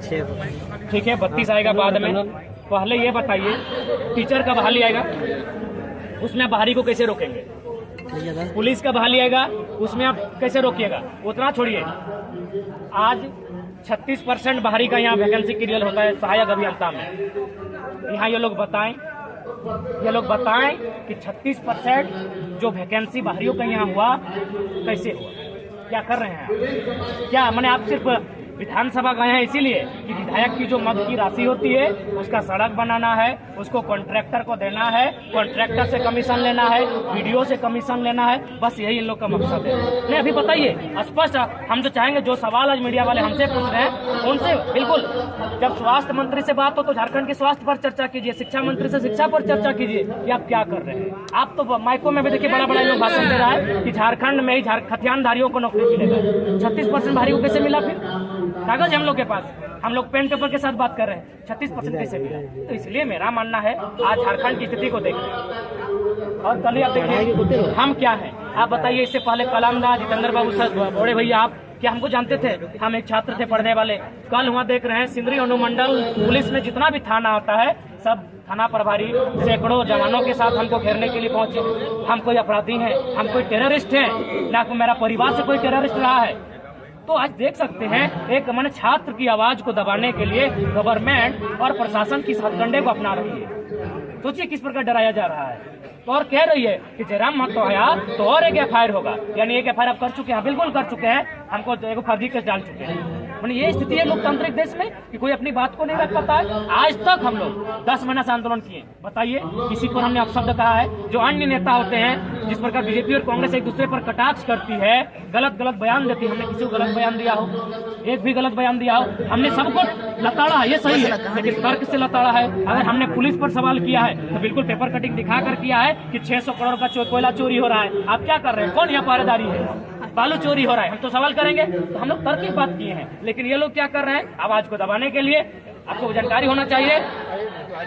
ठीक है, 32 आएगा बाद में। पहले ये बताइए, टीचर का बहाली आएगा, उसमें बाहरी को कैसे रोकेंगे? पुलिस का बहाली आएगा, उसमें आप कैसे रोकिएगा? उतना छोड़िए, आज 36% बाहरी का यहाँ वैकेंसी क्लियर होता है सहायक अभियंता में। यहाँ ये लोग बताएं कि 36% जो वैकेंसी बाहरियों का यहाँ हुआ कैसे हुआ, क्या कर रहे हैं? क्या मैंने आप सिर्फ विधानसभा गए हैं इसीलिए कि विधायक की जो मद की राशि होती है उसका सड़क बनाना है, उसको कॉन्ट्रैक्टर को देना है, कॉन्ट्रैक्टर से कमीशन लेना है, वीडियो से कमीशन लेना है, बस यही इन लोग का मकसद है। नहीं, अभी बताइए स्पष्ट, हम जो चाहेंगे, जो सवाल आज मीडिया वाले हमसे पूछ रहे हैं उनसे बिल्कुल, जब स्वास्थ्य मंत्री से बात हो तो झारखंड के स्वास्थ्य पर चर्चा कीजिए, शिक्षा मंत्री से शिक्षा पर चर्चा कीजिए कि आप क्या कर रहे हैं। आप तो माइकों में भी देखिए बड़ा बड़ा लोग भाषण दे रहा है कि झारखंड में ही खतियानधारियों को नौकरी मिलेगा। 36% बाहरी को कैसे मिला? फिर कागज हम लोग के पास, हम लोग पेन पेपर के साथ बात कर रहे हैं, 36% कैसे मिला? तो इसलिए मेरा मानना है आज झारखंड की स्थिति को देखिए और कल आप देखिए हम क्या हैं। आप बताइए, इससे पहले कलामदा जितेंद्र बाबू सर, बड़े भैया, आप क्या हमको जानते थे? हम एक छात्र थे पढ़ने वाले। कल वहाँ देख रहे हैं सिंदरी अनुमंडल पुलिस में जितना भी थाना आता है, सब थाना प्रभारी सैकड़ों जवानों के साथ हमको घेरने के लिए पहुंचे। हम कोई अपराधी हैं? हम कोई टेररिस्ट हैं? ना मेरा परिवार से कोई टेररिस्ट रहा है। तो आज देख सकते हैं, एक मैंने छात्र की आवाज को दबाने के लिए गवर्नमेंट और प्रशासन की हथकंडे को अपना रही है। सोचिए किस प्रकार डराया जा रहा है। तो और कह रही है कि जयराम महतो आया तो और एक FIR होगा, यानी एक FIR आप कर चुके हैं? बिल्कुल कर चुके हैं, हमको एक फर्जी केस डाल चुके हैं। मैंने ये स्थिति है लोकतांत्रिक देश में कि कोई अपनी बात को नहीं रख पाता है। आज तक हम लोग 10 महीना से आंदोलन किए, बताइए किसी पर हमने अपशब्द कहा है? जो अन्य नेता होते हैं, जिस प्रकार बीजेपी और कांग्रेस एक दूसरे पर कटाक्ष करती है, गलत बयान देती है, हमने किसी को गलत बयान दिया हो? एक भी गलत बयान दिया हो? हमने सबको लताड़ा, ये सही है, लेकिन तर्क से लताड़ा है। अगर हमने पुलिस पर सवाल किया है तो बिल्कुल पेपर कटिंग दिखा कर किया है कि 600 करोड़ का कोयला चोरी हो रहा है। आप क्या कर रहे हैं? कौन यहाँ पहरेदारी है? बालू चोरी हो रहा है, हम तो सवाल करेंगे। तो हम लोग तर्क की बात किए हैं, लेकिन ये लोग क्या कर रहे हैं? आवाज को दबाने के लिए। आपको जानकारी होना चाहिए,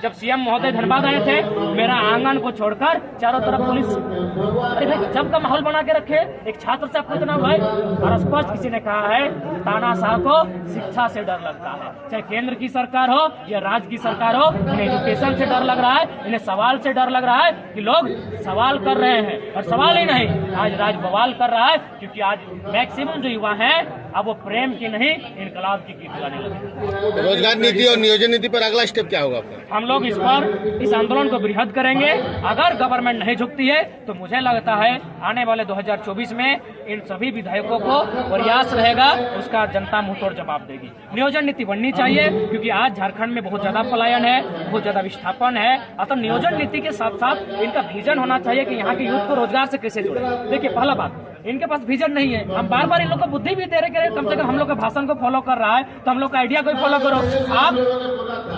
जब सीएम महोदय धनबाद आए थे, मेरा आंगन को छोड़कर चारों तरफ पुलिस, अरे भाई सबका माहौल बना के रखे। एक छात्र से आपको इतना भाई, और स्पष्ट किसी ने कहा है, तानाशाह को शिक्षा से डर लगता है, चाहे केंद्र की सरकार हो या राज्य की सरकार हो। इन्हें एजुकेशन से डर लग रहा है, इन्हें सवाल से डर लग रहा है कि लोग सवाल कर रहे हैं, और सवाल ही नहीं, आज राज बवाल कर रहा है। क्योंकि आज मैक्सिमम जो युवा है, अब वो प्रेम की नहीं इनकलाब की गीत गाने लगे। रोजगार नीति और नियोजन नीति पर अगला स्टेप क्या होगा आपका? हम लोग इस आंदोलन को बृहद करेंगे। अगर गवर्नमेंट नहीं झुकती है तो मुझे लगता है आने वाले 2024 में इन सभी विधायकों को प्रयास रहेगा, उसका जनता मुंहतोड़ जवाब देगी। नियोजन नीति बननी चाहिए, क्योंकि आज झारखंड में बहुत ज्यादा पलायन है, बहुत ज्यादा विस्थापन है। अतः नियोजन नीति के साथ साथ इनका विजन होना चाहिए कि यहाँ के यूथ को रोजगार से कैसे जोड़े। देखिए, पहला बात, इनके पास विजन नहीं है। हम बार बार इन लोग को बुद्धि भी दे रहे, कम से कम हम लोग के भाषण को फॉलो कर रहा है तो हम लोग का आइडिया को फॉलो करो। आप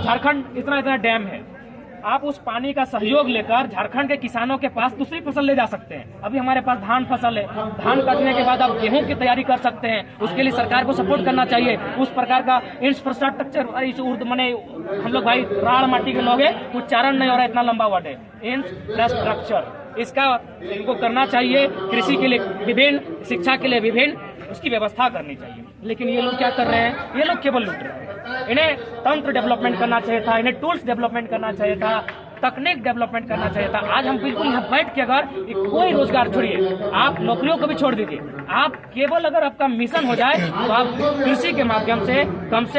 झारखंड इतना डैम है, आप उस पानी का सहयोग लेकर झारखंड के किसानों के पास दूसरी फसल ले जा सकते हैं। अभी हमारे पास धान फसल है, धान काटने के बाद आप गेहूं की तैयारी कर सकते हैं। उसके लिए सरकार को सपोर्ट करना चाहिए। उस प्रकार का इंफ्रास्ट्रक्चर, इस उर्दू मैंने हम लोग भाई राड़ माटी के लोग हैं, उच्चारण नहीं हो रहा, इतना लंबा वर्ड है, इंफ्रास्ट्रक्चर, इसका इनको करना चाहिए। कृषि के लिए विभिन्न, शिक्षा के लिए विभिन्न, उसकी व्यवस्था करनी चाहिए। लेकिन ये लोग क्या कर रहे हैं? ये लोग केवल लूट रहे हैं। इन्हें तंत्र डेवलपमेंट करना चाहिए था, इन्हें टूल्स डेवलपमेंट करना चाहिए था, तकनीक डेवलपमेंट करना चाहिए था। आज हम बिल्कुल यहाँ बैठ के, अगर कोई रोजगार छोड़िए, आप नौकरियों को भी छोड़ दीजिए, आप केवल अगर आपका मिशन हो जाए तो आप कृषि के माध्यम से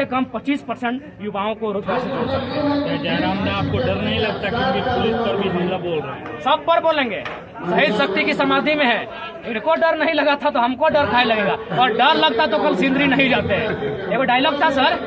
कम 25% युवाओं को रोजगार से जोड़ सकते हैं। जयराम ने आपको डर नहीं लगता क्योंकि पुलिस पर भी हमला बोल रहे हैं? सब पर बोलेंगे, शहीद शक्ति की समाधि में है। इनको डर नहीं लगा था तो हमको डर खाए लगेगा, और डर लगता तो कल सिंदरी नहीं जाते हैं। एगो डायलॉग था सर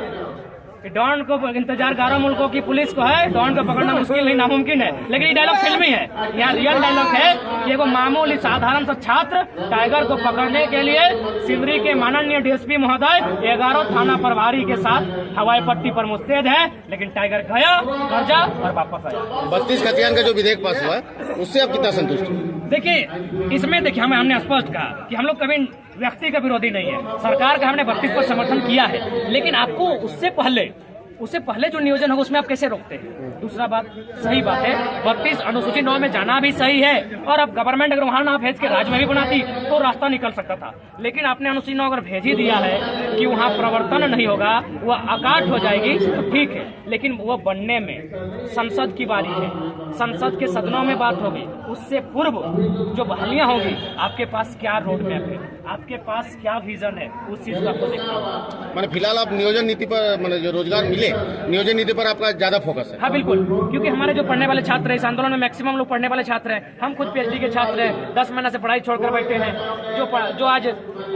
कि डॉन को इंतजार 11 मुल्कों की पुलिस को है, डॉन को पकड़ना मुश्किल नहीं नामुमकिन है। लेकिन ये डायलॉग फिल्मी है, यहाँ रियल डायलॉग है कि एगो मामूली साधारण सा छात्र टाइगर को पकड़ने के लिए सिंदरी के माननीय DSP महोदय 11 थाना प्रभारी के साथ हवाई पट्टी पर मुस्तैद है। लेकिन टाइगर गया, कर्जा और वापस आया। 32 खतियान का जो विधेयक पास हुआ है, उससे आप कितना संतुष्ट हैं? देखिए, इसमें देखिए हमने स्पष्ट कहा कि हम लोग कभी व्यक्ति का विरोधी नहीं है। सरकार का हमने 32 पर समर्थन किया है, लेकिन आपको उससे पहले उससे पहले जो नियोजन होगा उसमें आप कैसे रोकते हैं? दूसरा बात, सही बात है 32 अनुसूची 9 में जाना भी सही है, और अब गवर्नमेंट अगर वहां ना भेज के राज्य में भी बनाती तो रास्ता निकल सकता था, लेकिन आपने अनुसूची 9 अगर भेज ही दिया है कि वहां प्रवर्तन नहीं होगा, वह अकाट हो जाएगी, तो ठीक है, लेकिन वो बनने में संसद की बारी है, संसद के सदनों में बात होगी, उससे पूर्व जो बहालियां होगी, आपके पास क्या रोड मैप है, आपके पास क्या विजन है, उस चीज को आपको देखना होगा। मैंने फिलहाल आप नियोजन नीति पर, मतलब जो रोजगार मिले नियोजन नीति पर आपका ज्यादा फोकस है? हाँ बिल्कुल, क्योंकि हमारे जो पढ़ने वाले छात्र हैं, इस आंदोलन में मैक्सिमम लोग पढ़ने वाले छात्र हैं, हम खुद पीएचडी के छात्र हैं, 10 महीने से पढ़ाई छोड़कर बैठे हैं, जो आज,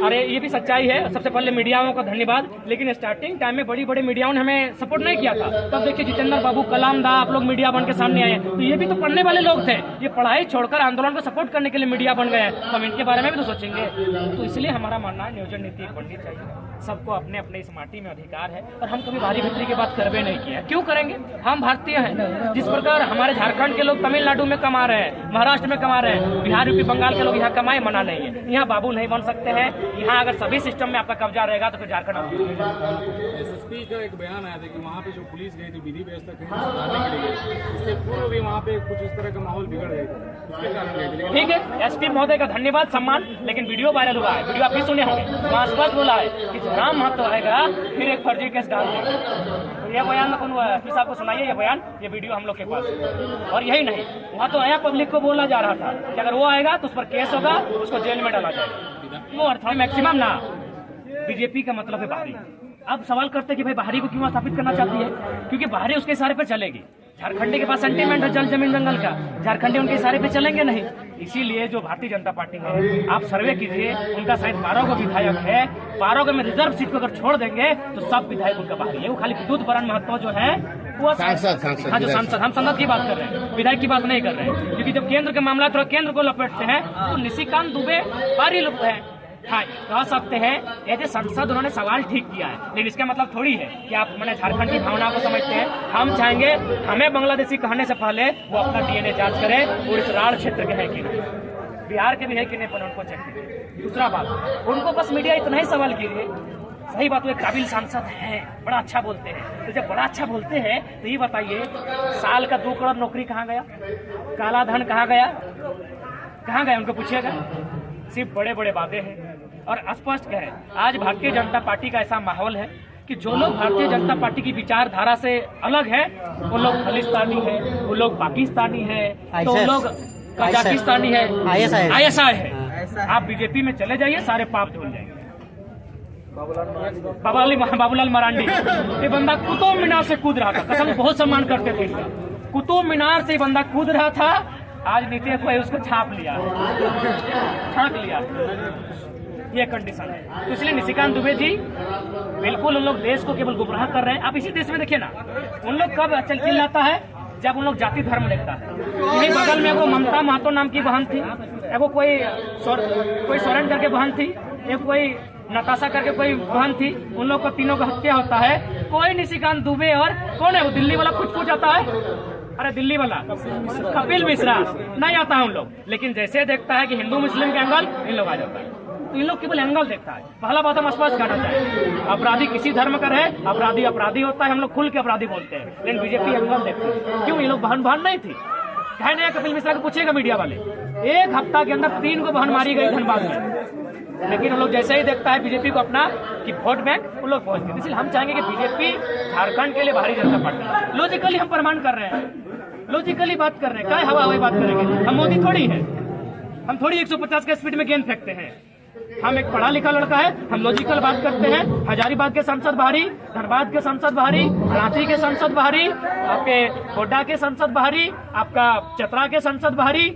अरे ये भी सच्चाई है, सबसे पहले मीडियाओं का धन्यवाद, लेकिन स्टार्टिंग टाइम में बड़ी बड़ी मीडियाओं ने हमें सपोर्ट नहीं किया था, तब देखिए जितेंद्र बाबू, कलाम दा, आप लोग मीडिया बन के सामने आए, तो ये भी तो पढ़ने वाले लोग थे, ये पढ़ाई छोड़कर आंदोलन को सपोर्ट करने के लिए मीडिया बन गए, तो हम इनके बारे में भी तो सोचेंगे। तो इसलिए हमारा मानना है नियोजन नीति बननी चाहिए, सबको अपने अपने इस माटी में अधिकार है, और हम कभी भारी भित्री की बात करवे नहीं किया, क्यों करेंगे? हम भारतीय हैं, जिस प्रकार हमारे झारखंड के लोग तमिलनाडु में कमा रहे हैं, महाराष्ट्र में कमा रहे हैं, बिहार यूपी बंगाल के लोग यहाँ कमाए, मना नहीं है, यहाँ बाबू नहीं बन सकते हैं, यहाँ अगर सभी सिस्टम में आपका कब्जा रहेगा तो फिर झारखंड। एसएसपी का एक बयान आया था कि वहाँ पे जो पुलिस गई थी विधि व्यवस्था सुधारने के लिए, इससे पूर्व भी वहाँ पे कुछ इस तरह का माहौल बिगड़ गया था, उसके कारण गए थे। ठीक है, एसपी महोदय का धन्यवाद, सम्मान, लेकिन वीडियो वायरल हुआ है, वीडियो आप भी सुने होंगे, वहाँ स्पष्ट बोला है कि राम महत्व आएगा फिर एक फर्जी केस डाल देंगे। तो यह बयान एसपी साहब को सुनाइए, ये बयान, ये वीडियो हम लोग के पास है। और यही नहीं, वहाँ तो नया पब्लिक को बोला जा रहा था कि अगर वो आएगा तो उस पर केस होगा, उसको जेल में डाला जाएगा। वो अर्थ मैक्सिमम ना, बीजेपी का मतलब है बाहरी। अब सवाल करते कि भाई बाहरी को क्यों स्थापित करना चाहती है? क्योंकि बाहरी उसके इशारे पर चलेगी। झारखंडी के पास सेंटीमेंट है जल जमीन जंगल का, झारखंडी उनके इशारे पे चलेंगे नहीं। इसीलिए जो भारतीय जनता पार्टी है, आप सर्वे कीजिए, उनका शायद 12 को विधायक है, 12 में रिजर्व सीट को अगर छोड़ देंगे तो सब विधायक उनका बाहरी है। वो खाली विद्युत बरण महत्व जो है वो सांसद, हाँ जो सांसद, हम संसद की बात कर रहे हैं, विधायक की बात नहीं कर रहे हैं, क्योंकि जब केंद्र के मामला थोड़ा केंद्र को लपेटते हैं तो निशिकांत दुबे बाहरी लोग हैं। हाँ, कह सकते हैं ये संसद उन्होंने सवाल ठीक किया है, लेकिन इसका मतलब थोड़ी है कि आप मैंने झारखंड की भावना को समझते हैं। हम चाहेंगे हमें बांग्लादेशी कहने से पहले वो अपना डीएनए जांच करें और इस राढ़ क्षेत्र के है कि नहीं, बिहार के भी है कि नहीं, पर उनको चेक कीजिए। दूसरा बात, उनको बस मीडिया इतना ही सवाल कीजिए, सही बात, वो एक काबिल सांसद है, बड़ा अच्छा बोलते हैं, तो जब बड़ा अच्छा बोलते हैं तो ये बताइए साल का 2 करोड़ नौकरी कहाँ गया, काला धन कहाँ गया, कहाँ गया, उनको पूछिएगा। सिर्फ बड़े बड़े वादे हैं और स्पष्ट है। आज भारतीय जनता पार्टी का ऐसा माहौल है कि जो लोग भारतीय जनता पार्टी की विचारधारा से अलग है, वो लोग खालिस्तानी है, वो लोग पाकिस्तानी है, तो वो लोग कजाकिस्तानी है, ISI है। आप बीजेपी में चले जाइए, सारे पाप धुल जाएंगे। बाबूलाल मरांडी, ये बंदा कुतुब मीनार से कूद रहा था, कसम बहुत सम्मान करते थे इसका, कुतुब मीनार से बंदा कूद रहा था, आज नीतीश भाई उसको छाप लिया, ये कंडीशन है। तो इसलिए निशिकांत दुबे जी बिल्कुल उन लोग देश को केवल गुमराह कर रहे हैं। आप इसी देश में देखिए ना, उन लोग कब चिल्लाता है जब उन लोग जाति धर्म देखता है। यही बगल में वो ममता महतो नाम की बहन थी, वो कोई सोरेन करके बहन थी, एक कोई नताशा करके कोई बहन थी, उन लोग को तीनों का हत्या होता है। कोई निशिकांत दुबे और कौन है वो दिल्ली वाला कुछ आता है, अरे दिल्ली वाला कपिल मिश्रा नहीं आता है उन लोग, लेकिन जैसे देखता है कि हिंदू मुस्लिम के एंगल, इन लोग आ जाता है। तो इन लोग केवल एंगल देखता है। पहला बात हम स्पष्ट करना चाहिए, अपराधी किसी धर्म का रहे, अपराधी अपराधी होता है, हम लोग खुल के अपराधी बोलते हैं, लेकिन बीजेपी एंगल देखती है। क्यों? ये लोग बहन नहीं थी, कहे नहीं, कपिल मिश्रा को पूछेगा मीडिया वाले, 1 हफ्ता के अंदर 3 को बहन मारी गई धनबाद में, लेकिन उन लोग जैसे ही देखता है बीजेपी को अपना कि वोट बैंक, उन लोग पहुंचते हैं। इसलिए हम चाहेंगे कि बीजेपी झारखंड के लिए भारतीय जनता पार्टी, लॉजिकली हम प्रमाण कर रहे हैं, लॉजिकली बात कर रहे हैं, क्या हवा हवाई बात करेंगे, हम मोदी थोड़ी है, हम थोड़ी 150 के स्पीड में गेंद फेंकते हैं। हम एक पढ़ा लिखा लड़का है, हम लॉजिकल बात करते हैं। हजारीबाग के संसद बाहरी, धनबाद के संसद बाहरी, रांची के संसद बाहरी, आपके गोड्डा के संसद बाहरी, आपका चतरा के संसद बाहरी,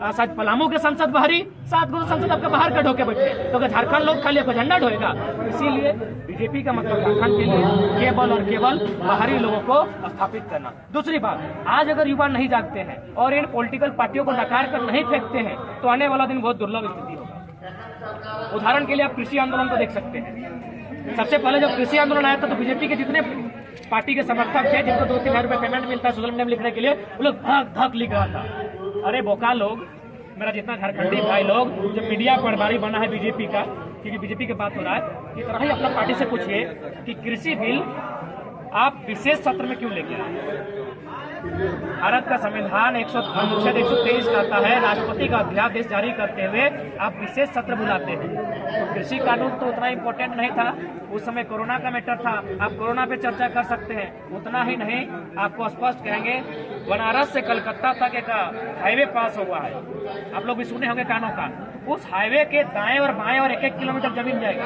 शायद पलामू के संसद बाहरी, 7 गो संसद आपका बाहर का ढोके बैठे, तो अगर झारखंड लोग खाली आपका झंडा ढोएगा। इसीलिए बीजेपी का मतलब झारखंड के लिए केवल और केवल बाहरी लोगों को स्थापित करना। दूसरी बात, आज अगर युवा नहीं जागते हैं और इन पॉलिटिकल पार्टियों को नकार कर नहीं फेंकते हैं तो आने वाला दिन बहुत दुर्लभ स्थिति होगा। उदाहरण के लिए आप कृषि आंदोलन को देख सकते हैं। सबसे पहले जब कृषि आंदोलन आया था तो बीजेपी के जितने पार्टी के समर्थक थे, जिनको 2-3 हजार रुपए पेमेंट मिलता है सोशल मीडिया में लिखने के लिए, वो लोग धक धक लिख रहा था। अरे बोका लोग, मेरा जितना झारखंडी भाई लोग, जब मीडिया पटवारी बना है बीजेपी का, क्योंकि बीजेपी की बात हो रहा है, इतना ही अपना पार्टी से पूछिए कि कृषि बिल आप विशेष सत्र में क्यों लेके आए? भारत का संविधान अनुच्छेद 123 कहता है राष्ट्रपति का अध्यादेश जारी करते हुए आप विशेष सत्र बुलाते हैं। तो कृषि कानून तो उतना इम्पोर्टेंट नहीं था, उस समय कोरोना का मैटर था, आप कोरोना पे चर्चा कर सकते हैं। उतना ही नहीं, आपको स्पष्ट कहेंगे बनारस से कलकत्ता तक एक हाईवे पास हुआ है, आप लोग भी सुने होंगे कानों कान। उस हाईवे के दाएं और बाएं और 1-1 किलोमीटर जमीन जाएगा।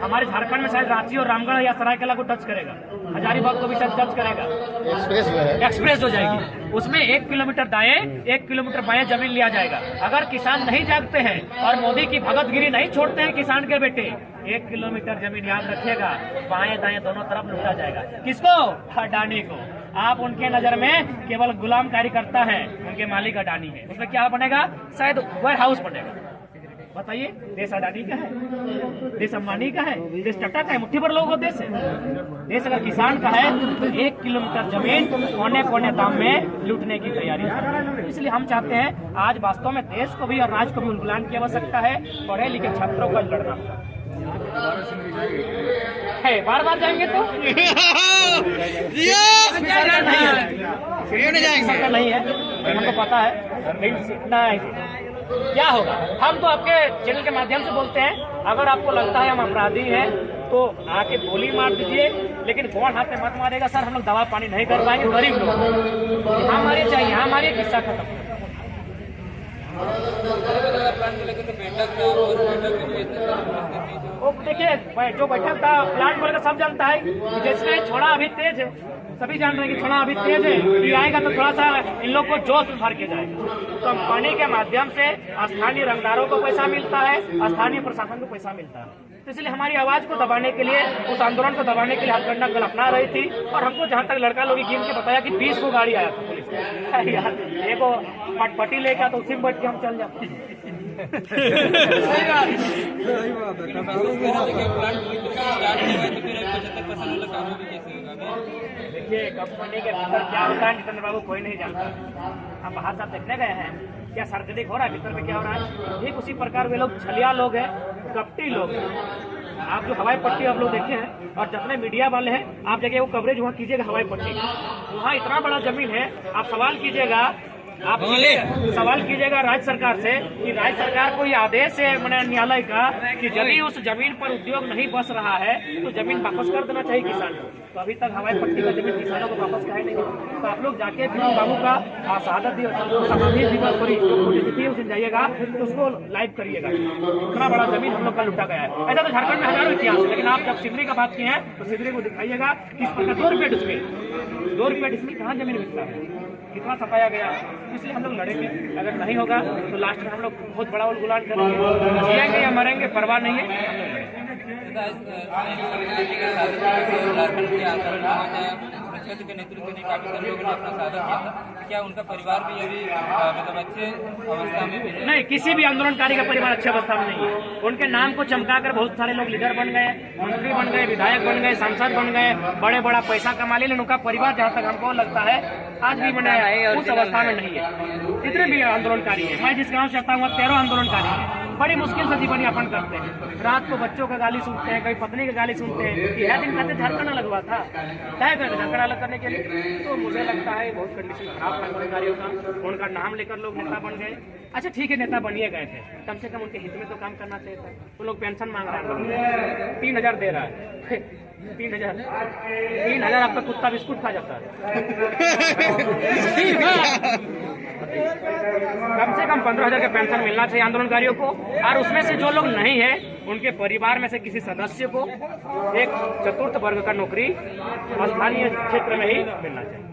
हमारे झारखंड में शायद रांची और रामगढ़ या सरायकेला को टच करेगा, हजारीबाग को भी शायद टच करेगा, एक्सप्रेस हो जाएगी। उसमें 1 किलोमीटर दाएं 1 किलोमीटर बाएं जमीन लिया जाएगा। अगर किसान नहीं जागते हैं और मोदी की भगतगिरी नहीं छोड़ते हैं किसान के बेटे, 1 किलोमीटर जमीन याद रखिएगा, बाएं दाएं दोनों तरफ लूटा जाएगा। किसको? अडानी को। आप उनके नजर में केवल गुलाम कार्यकर्ता हैं, उनके मालिक अडानी है। उसमें क्या बनेगा? शायद वेयर हाउस बनेगा। बताइए, देश अडानी का है, देश अंबानी का है, देश टाटा का है, मुट्ठी भर लोगों को देश है। देश अगर किसान का है तो 1 किलोमीटर जमीन पौने दाम में लूटने की तैयारी है। इसलिए हम चाहते हैं आज वास्तव में देश को भी और राज्य को भी उन्मूलन की आवश्यकता है। पढ़े लिखे छात्रों को लड़ना है, बार बार जाएंगे तो नहीं है, हमको पता है। नहीं, क्या होगा? हम तो आपके चैनल के माध्यम से बोलते हैं, अगर आपको लगता है हम अपराधी हैं तो आके गोली मार दीजिए, लेकिन कौन हाथ में मत मारेगा सर। हम लोग दवा पानी नहीं कर पाएंगे, गरीब लोग। यहाँ मारिए चाहिए, यहाँ मारिए, किस्सा खत्म। वो देखिए, जो बैठक का प्लान बोलेगा सब जानता है। जैसे छोड़ा अभी तेज है, सभी जान रहे हैं कि छोड़ा अभी तेज है, ये आएगा तो थोड़ा सा इन लोग को जोश में भर के जाएगा। कंपनी के माध्यम से स्थानीय रंगदारों को पैसा मिलता है, स्थानीय प्रशासन को पैसा मिलता है। तो इसलिए हमारी आवाज को दबाने के लिए, उस आंदोलन को दबाने के लिए हथकंडा कल अपना रही थी। और हमको जहाँ तक लड़का लोग गिन के बताया कि 20 को गाड़ी आया था पुलिस का। यार एगो पटपटी लेकर तो उसी में बैठ के हम चल जाते। देखिए, कंपनी के भीतर क्या होता है जितेंद्र बाबू कोई नहीं जानता। हम बाहर साहब देखने गए हैं, क्या सार्वजनिक हो रहा है, भीतर में क्या हो रहा है। ठीक उसी प्रकार वे लोग छलिया लोग हैं, कपटी लोग हैं। आप जो हवाई पट्टी आप लोग देखे हैं और जितने मीडिया वाले हैं, आप जगह वो कवरेज वहाँ कीजिएगा हवाई पट्टी, वहाँ इतना बड़ा जमीन है। आप सवाल कीजिएगा, आप सवाल कीजिएगा राज्य सरकार से कि राज्य सरकार को ये आदेश है न्यायालय का कि यदि उस जमीन पर उद्योग नहीं बस रहा है तो जमीन वापस कर देना चाहिए किसान को। तो अभी तक हवाई पट्टी का जमीन किसानों को वापस काहे नहीं। तो आप लोग जाके विनोद बाबू का शहादत दिवस समाधि दिवस उस दिन जाइएगा तो उसको लाइव करिएगा। इतना बड़ा जमीन हम लोग का लूटा गया है। ऐसा तो झारखंड में हजारों इतिहास है, लेकिन आप जब सिमरी का बात किए हैं तो सिमरी को दिखाइएगा किस प्रकार 2 रुपये डिस्मिल 2 रुपये डिस्मिल कहाँ जमीन मिलता है, कितना सफाया गया। इसलिए हम लोग लड़ेंगे, अगर नहीं होगा तो लास्ट में हम लोग बहुत बड़ा उलगुलान करेंगे। जिएंगे या मरेंगे परवाह नहीं है। के नेतृत्व में काफी सारे लोगों ने अपना स्वागत किया था। क्या उनका परिवार भी अभी मतलब अच्छे अवस्था में भी है? नहीं, किसी भी आंदोलनकारी का परिवार अच्छी अवस्था में नहीं है। उनके नाम को चमकाकर बहुत सारे लोग लीडर बन गए, मंत्री बन गए, विधायक बन गए, सांसद बन गए, बड़े बड़ा पैसा कमा ले, लेकिन उनका परिवार जहाँ तक हमको लगता है आज भी मैंने उस अवस्था में नहीं है। जितने भी आंदोलनकारी है, मैं जिस गाँव से आता हूँ 13 आंदोलनकारी है, बड़ी मुश्किल से जीवन यापन करते हैं। रात को बच्चों का गाली सुनते हैं, कभी पत्नी का गाली सुनते हैं। यह दिन कहते झारखंड अलग हुआ था, क्या कर झारखंड अलग करने के लिए। तो मुझे लगता है बहुत कंडीशन खराब था आंदोलनकारियों का। उनका नाम लेकर लोग नेता बन गए। अच्छा ठीक है, नेता बनिए गए थे, कम से कम उनके हित में तो काम करना चाहिए था। तो लोग पेंशन मांग रहे हैं, 3000 दे रहा है। 3000 आपका कुत्ता बिस्कुट खा जाता है। कम से कम 15,000 का पेंशन मिलना चाहिए आंदोलनकारियों को। और उसमें से जो लोग नहीं है उनके परिवार में से किसी सदस्य को एक चतुर्थ वर्ग का नौकरी स्थानीय क्षेत्र में ही मिलना चाहिए।